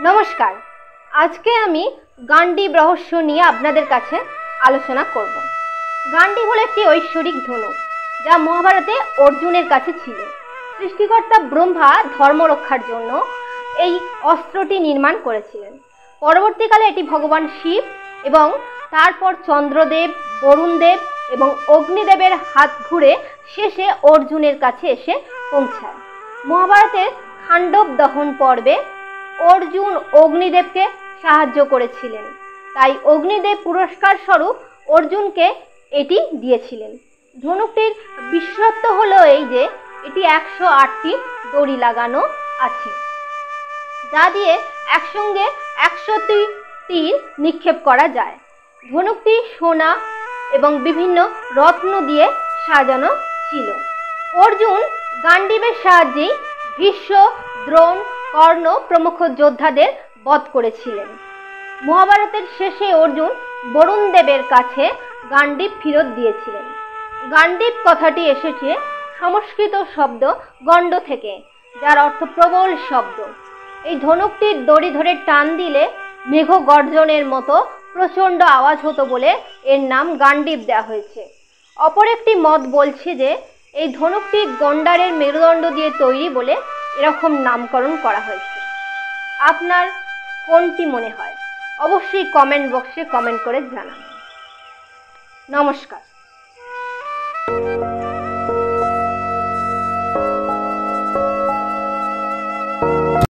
নমস্কার। আজকে আমি গান্ডীব রহস্য নিয়ে আপনাদের কাছে আলোচনা করব। গান্ডীব হলো একটি ঐশ্বরিক ধনুক যা মহাভারতে অর্জুনের কাছে ছিল। সৃষ্টিকর্তা ব্রহ্মা ধর্ম রক্ষার জন্য এই অস্ত্রটি নির্মাণ করেছিলেন। পরবর্তীকালে এটি ভগবান শিব এবং তারপর চন্দ্রদেব, বরুণদেব এবং অগ্নিদেবের হাত ঘুরে শেষে অর্জুনের কাছে এসে পৌঁছায়। মহাভারতের খাণ্ডব দহন পর্বে অর্জুন অগ্নিদেবকে সাহায্য করেছিলেন, তাই অগ্নিদেব পুরস্কার স্বরূপ অর্জুনকে এটি দিয়েছিলেন। ধনুকটির বিশেষত্ব হলো এই যে এটি 108টি দড়ি লাগানো আছে, যা দিয়ে একসঙ্গে 100টি তীর নিক্ষেপ করা যায়। ধনুকটি সোনা এবং বিভিন্ন রত্ন দিয়ে সাজানো ছিল। অর্জুন গান্ডীবের সাহায্যেই ভীষ্ম, দ্রোণ, কর্ণ প্রমুখ যোদ্ধাদের বধ করেছিলেন। মহাভারতের শেষে অর্জুন বরুণ দেবের কাছে গান্ডীব ফেরত দিয়েছিলেন। গান্ডীব কথাটি এসেছে সংস্কৃত শব্দ গণ্ড থেকে, যার অর্থ প্রবল শব্দ। এই ধনুকটির দড়ি ধরে টান দিলে মেঘ গর্জনের মতো প্রচণ্ড আওয়াজ হতো বলে এর নাম গান্ডীব দেওয়া হয়েছে। অপর একটি মত বলছে যে এই ধনুকটি গন্ডারের মেরুদণ্ড দিয়ে তৈরি বলে এরকম নামকরণ করা হয়েছে। আপনার কোনটি মনে হয়? অবশ্যই কমেন্ট বক্সে কমেন্ট করে জানান। নমস্কার।